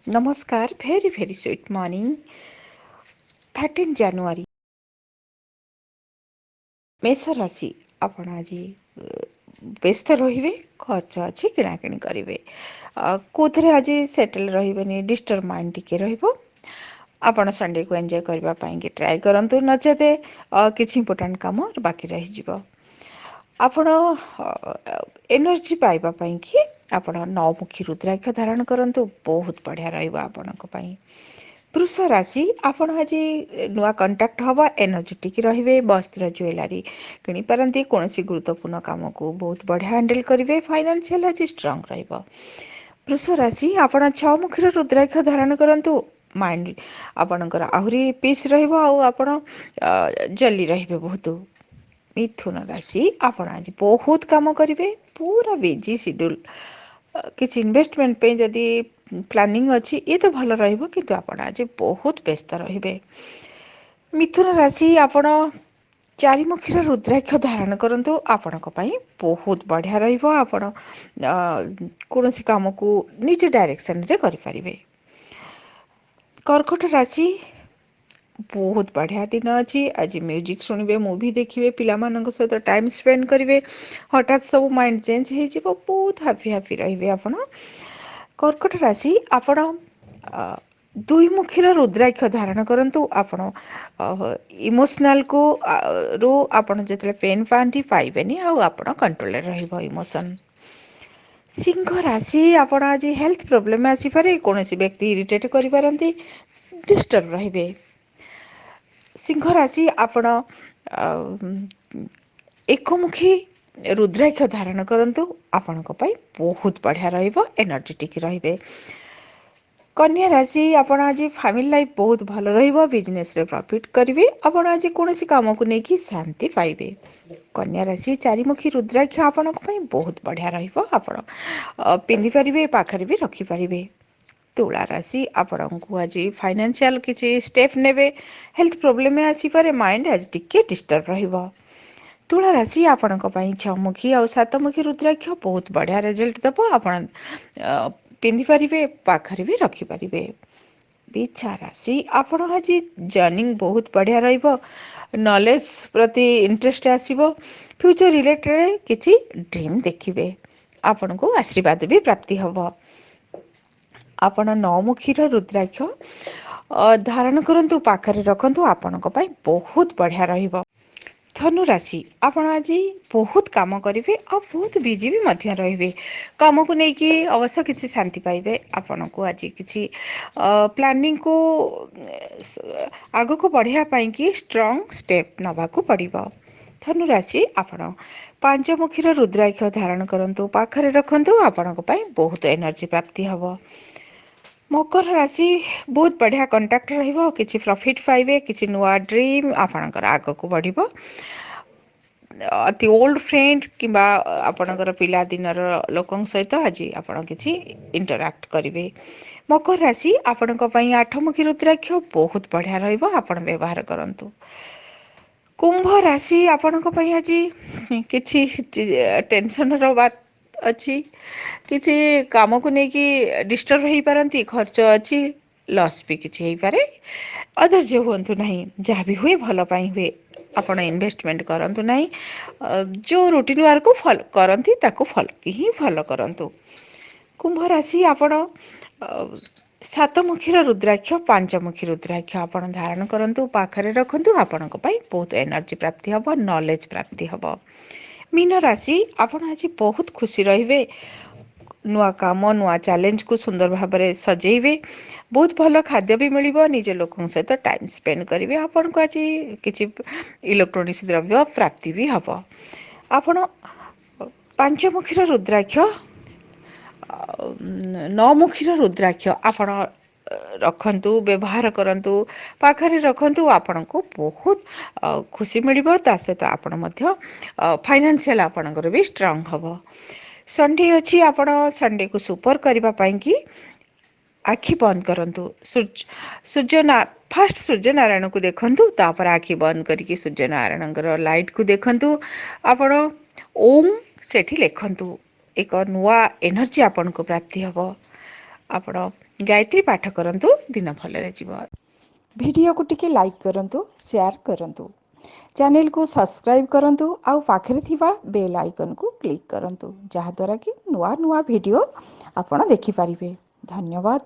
नमस्कार, very very sweet morning. 13 ଜାନୁଆରୀ ମେଷ ରାଶି ଆପଣ ଆଜି ବ୍ୟସ୍ତ ରହିବେ, ଖର୍ଚ୍ଚ ଅଛି କିଣାକିଣି କରିବେ। କୋଉଥିରେ ଆଜି ସେଟଲ୍ ରହିବେନି, ଡିଷ୍ଟର୍ବ ମାଇଣ୍ଡ ଟିକେ ରହିବ। ଆପଣ ସଣ୍ଡେକୁ ଏନ୍ଜୟ କରିବା ପାଇଁକି ଟ୍ରାଏ କରନ୍ତୁ, ନଚେତ କିଛି ଇମ୍ପୋର୍ଟାଣ୍ଟ କାମ ବାକି ରହିଯିବ। ଆପଣ ଏନର୍ଜି ପାଇବା ପାଇଁକି ଆପଣ ନଅମୁଖୀ ରୁଦ୍ରାକ୍ଷ ଧାରଣ କରନ୍ତୁ, ବହୁତ ବଢ଼ିଆ ରହିବ ଆପଣଙ୍କ ପାଇଁ। ବୃଷ ରାଶି ଆପଣ ଆଜି ନୂଆ କଣ୍ଟାକ୍ଟ ହବ, ଏନର୍ଜେଟିକ୍ ରହିବେ, ବସ୍ତ୍ର ଜୁଏଲାରୀ କିଣିପାରନ୍ତି, କୌଣସି ଗୁରୁତ୍ୱପୂର୍ଣ୍ଣ କାମକୁ ବହୁତ ବଢ଼ିଆ ହ୍ୟାଣ୍ଡେଲ୍ କରିବେ, ଫାଇନାନ୍ସିଆଲ୍ ଆଜି ଷ୍ଟ୍ରଙ୍ଗ ରହିବ। ବୃଷ ରାଶି ଆପଣ ଛଅ ମୁଖୀର ରୁଦ୍ରାକ୍ଷ ଧାରଣ କରନ୍ତୁ, ମାଇଣ୍ଡ ଆପଣଙ୍କର ଆହୁରି ପିସ୍ ରହିବ, ଆଉ ଆପଣ ଜଲି ରହିବେ ବହୁତ। ମିଥୁନ ରାଶି ଆପଣ ଆଜି ବହୁତ କାମ କରିବେ, ପୁରା ବିଜି ସିଡ୍ୟୁଲ୍। କିଛି ଇନଭେଷ୍ଟମେଣ୍ଟ ପାଇଁ ଯଦି ପ୍ଲାନିଂ ଅଛି ଇଏ ତ ଭଲ ରହିବ, କିନ୍ତୁ ଆପଣ ଆଜି ବହୁତ ବ୍ୟସ୍ତ ରହିବେ। ମିଥୁନ ରାଶି ଆପଣ ଚାରିମୁଖୀର ରୁଦ୍ରାକ୍ଷ ଧାରଣ କରନ୍ତୁ, ଆପଣଙ୍କ ପାଇଁ ବହୁତ ବଢ଼ିଆ ରହିବ। ଆପଣ କୌଣସି କାମକୁ ନିଜ ଡାଇରେକ୍ସନରେ କରିପାରିବେ। କର୍କଟ ରାଶି ବହୁତ ବଢ଼ିଆ ଦିନ ଅଛି, ଆଜି ମ୍ୟୁଜିକ୍ ଶୁଣିବେ, ମୁଭି ଦେଖିବେ, ପିଲାମାନଙ୍କ ସହିତ ଟାଇମ୍ ସ୍ପେଣ୍ଡ କରିବେ। ହଠାତ୍ ସବୁ ମାଇଣ୍ଡ ଚେଞ୍ଜ ହେଇଯିବ, ବହୁତ ହାପି ରହିବେ ଆପଣ। କର୍କଟ ରାଶି ଆପଣ ଦୁଇମୁଖୀର ରୁଦ୍ରାକ୍ଷ ଧାରଣ କରନ୍ତୁ, ଆପଣ ଇମୋସନାଲକୁ ଆପଣ ଯେତେବେଳେ ପେନ୍ ପାଆନ୍ତି ପାଇବେନି, ଆଉ ଆପଣ କଣ୍ଟ୍ରୋଲରେ ରହିବ ଇମୋସନ୍। ସିଂହ ରାଶି ଆପଣ ଆଜି ହେଲ୍ଥ ପ୍ରୋବ୍ଲେମ ଆସିପାରେ, କୌଣସି ବ୍ୟକ୍ତି ଇରିଟେଟ୍ କରିପାରନ୍ତି, ଡିଷ୍ଟର୍ବ ରହିବେ। ସିଂହ ରାଶି ଆପଣ ଏକମୁଖୀ ରୁଦ୍ରାକ୍ଷ ଧାରଣ କରନ୍ତୁ, ଆପଣଙ୍କ ପାଇଁ ବହୁତ ବଢ଼ିଆ ରହିବ, ଏନର୍ଜେଟିକ୍ ରହିବେ। କନ୍ୟା ରାଶି ଆପଣ ଆଜି ଫ୍ୟାମିଲି ଲାଇଫ୍ ବହୁତ ଭଲ ରହିବ, ବିଜନେସରେ ପ୍ରଫିଟ୍ କରିବେ, ଆପଣ ଆଜି କୌଣସି କାମକୁ ନେଇକି ଶାନ୍ତି ପାଇବେ। କନ୍ୟା ରାଶି ଚାରିମୁଖୀ ରୁଦ୍ରାକ୍ଷ ଆପଣଙ୍କ ପାଇଁ ବହୁତ ବଢ଼ିଆ ରହିବ, ଆପଣ ପିନ୍ଧିପାରିବେ, ପାଖରେ ବି ରଖିପାରିବେ। ତୁଳା ରାଶି ଆପଣଙ୍କୁ ଆଜି ଫାଇନାନ୍ସିଆଲ କିଛି ଷ୍ଟେପ୍ ନେବେ, ହେଲ୍ଥ ପ୍ରୋବ୍ଲେମ ଆସିପାରେ, ମାଇଣ୍ଡ ଆଜି ଟିକେ ଡିଷ୍ଟର୍ବ ରହିବ। ତୁଳା ରାଶି ଆପଣଙ୍କ ପାଇଁ ଛଅମୁଖୀ ଆଉ ସାତମୁଖୀ ରୁଦ୍ରାକ୍ଷ ବହୁତ ବଢ଼ିଆ ରେଜଲ୍ଟ ଦେବ, ଆପଣ ପିନ୍ଧିପାରିବେ, ପାଖରେ ବି ରଖିପାରିବେ। ବିଛା ରାଶି ଆପଣ ଆଜି ଜର୍ଣ୍ଣିଂ ବହୁତ ବଢ଼ିଆ ରହିବ, ନଲେଜ ପ୍ରତି ଇଣ୍ଟରେଷ୍ଟ ଆସିବ, ଫ୍ୟୁଚର ରିଲେଟେଡ୍ କିଛି ଡ୍ରିମ୍ ଦେଖିବେ, ଆପଣଙ୍କୁ ଆଶୀର୍ବାଦ ବି ପ୍ରାପ୍ତି ହବ। ଆପଣ ନଅମୁଖୀର ରୁଦ୍ରାକ୍ଷ ଧାରଣ କରନ୍ତୁ, ପାଖରେ ରଖନ୍ତୁ, ଆପଣଙ୍କ ପାଇଁ ବହୁତ ବଢ଼ିଆ ରହିବ। ଧନୁ ରାଶି ଆପଣ ଆଜି ବହୁତ କାମ କରିବେ, ଆଉ ବହୁତ ବିଜି ବି ମଧ୍ୟ ରହିବେ। କାମକୁ ନେଇକି ଅବଶ୍ୟ କିଛି ଶାନ୍ତି ପାଇବେ, ଆପଣଙ୍କୁ ଆଜି କିଛି ପ୍ଲାନିଂକୁ ଆଗକୁ ବଢ଼ିବା ପାଇଁକି ଷ୍ଟ୍ରଙ୍ଗ ଷ୍ଟେପ୍ ନେବାକୁ ପଡ଼ିବ। ଧନୁରାଶି ଆପଣ ପାଞ୍ଚମୁଖୀର ରୁଦ୍ରାକ୍ଷ ଧାରଣ କରନ୍ତୁ, ପାଖରେ ରଖନ୍ତୁ, ଆପଣଙ୍କ ପାଇଁ ବହୁତ ଏନର୍ଜି ପ୍ରାପ୍ତି ହେବ। ମକର ରାଶି ବହୁତ ବଢ଼ିଆ କଣ୍ଟାକ୍ଟ ରହିବ, କିଛି ପ୍ରଫିଟ୍ ପାଇବେ, କିଛି ନୂଆ ଡ୍ରିମ୍ ଆପଣଙ୍କର ଆଗକୁ ବଢ଼ିବ। ଅତି ଓଲ୍ଡ ଫ୍ରେଣ୍ଡ କିମ୍ବା ଆପଣଙ୍କର ପିଲାଦିନର ଲୋକଙ୍କ ସହିତ ଆଜି ଆପଣ କିଛି ଇଣ୍ଟରାକ୍ଟ କରିବେ। ମକର ରାଶି ଆପଣଙ୍କ ପାଇଁ ଆଠମୁଖୀ ରୁଦ୍ରାକ୍ଷ ବହୁତ ବଢ଼ିଆ ରହିବ, ଆପଣ ବ୍ୟବହାର କରନ୍ତୁ। କୁମ୍ଭ ରାଶି ଆପଣଙ୍କ ପାଇଁ ଆଜି କିଛି ଟେନସନର ବାତ ଅଛି, କିଛି କାମକୁ ନେଇକି ଡିଷ୍ଟର୍ବ ହେଇପାରନ୍ତି, ଖର୍ଚ୍ଚ ଅଛି, ଲସ୍ ବି କିଛି ହେଇପାରେ, ଅଧୈର୍ଯ୍ୟ ହୁଅନ୍ତୁ ନାହିଁ, ଯାହା ବିି ହୁଏ ଭଲ ପାଇଁ ହୁଏ। ଆପଣ ଇନଭେଷ୍ଟମେଣ୍ଟ କରନ୍ତୁ ନାହିଁ, ଯେଉଁ ରୁଟିନ୍ ୱାର୍କକୁ ଫଲୋ କରନ୍ତି ତାକୁ ଫଲୋ କରନ୍ତୁ। କୁମ୍ଭ ରାଶି ଆପଣ ସାତମୁଖୀର ରୁଦ୍ରାକ୍ଷ ପାଞ୍ଚମୁଖୀ ରୁଦ୍ରାକ୍ଷ ଆପଣ ଧାରଣ କରନ୍ତୁ, ପାଖରେ ରଖନ୍ତୁ, ଆପଣଙ୍କ ପାଇଁ ବହୁତ ଏନର୍ଜି ପ୍ରାପ୍ତି ହେବ, ନଲେଜ ପ୍ରାପ୍ତି ହେବ। ମୀନ ରାଶି ଆପଣ ଆଜି ବହୁତ ଖୁସି ରହିବେ, ନୂଆ କାମ ନୂଆ ଚ୍ୟାଲେଞ୍ଜକୁ ସୁନ୍ଦର ଭାବରେ ସଜେଇବେ, ବହୁତ ଭଲ ଖାଦ୍ୟ ବି ମିଳିବ, ନିଜ ଲୋକଙ୍କ ସହିତ ଟାଇମ୍ ସ୍ପେଣ୍ଡ କରିବେ, ଆପଣଙ୍କୁ ଆଜି କିଛି ଇଲେକ୍ଟ୍ରୋନିକ୍ସ ଦ୍ରବ୍ୟ ପ୍ରାପ୍ତି ବି ହେବ। ଆପଣ ପାଞ୍ଚମୁଖୀର ରୁଦ୍ରାକ୍ଷ ନଅମୁଖୀର ରୁଦ୍ରାକ୍ଷ ଆପଣ ରଖନ୍ତୁ, ବ୍ୟବହାର କରନ୍ତୁ, ପାଖରେ ରଖନ୍ତୁ, ଆପଣଙ୍କୁ ବହୁତ ଖୁସି ମିଳିବ, ତା ସହିତ ଆପଣ ମଧ୍ୟ ଫାଇନାନ୍ସିଆଲ ଆପଣଙ୍କର ବି ଷ୍ଟ୍ରଙ୍ଗ ହେବ। ସଣ୍ଡେ ଅଛି, ଆପଣ ସଣ୍ଡେକୁ ସୁପର୍ କରିବା ପାଇଁକି ଆଖି ବନ୍ଦ କରନ୍ତୁ, ଫାଷ୍ଟ ସୂର୍ଯ୍ୟ ନାରାୟଣକୁ ଦେଖନ୍ତୁ, ତାପରେ ଆଖି ବନ୍ଦ କରିକି ସୂର୍ଯ୍ୟ ନାରାୟଣଙ୍କର ଲାଇଟକୁ ଦେଖନ୍ତୁ, ଆପଣ ଓମ୍ ସେଠି ଲେଖନ୍ତୁ, ଏକ ନୂଆ ଏନର୍ଜି ଆପଣଙ୍କୁ ପ୍ରାପ୍ତି ହେବ। ଆପଣ ଗାୟତ୍ରୀ ପାଠ କରନ୍ତୁ, ଦିନ ଭଲରେ ଯିବ। ଭିଡ଼ିଓକୁ ଟିକେ ଲାଇକ୍ କରନ୍ତୁ, ସେୟାର କରନ୍ତୁ। ଚ୍ୟାନେଲକୁ ସବସ୍କ୍ରାଇବ୍ କରନ୍ତୁ ଆଉ ପାଖରେ ଥିବା ବେଲ୍ ଆଇକନକୁ କ୍ଲିକ୍ କରନ୍ତୁ, ଯାହାଦ୍ୱାରା କି ନୂଆ ନୂଆ ଭିଡ଼ିଓ ଆପଣ ଦେଖିପାରିବେ। ଧନ୍ୟବାଦ।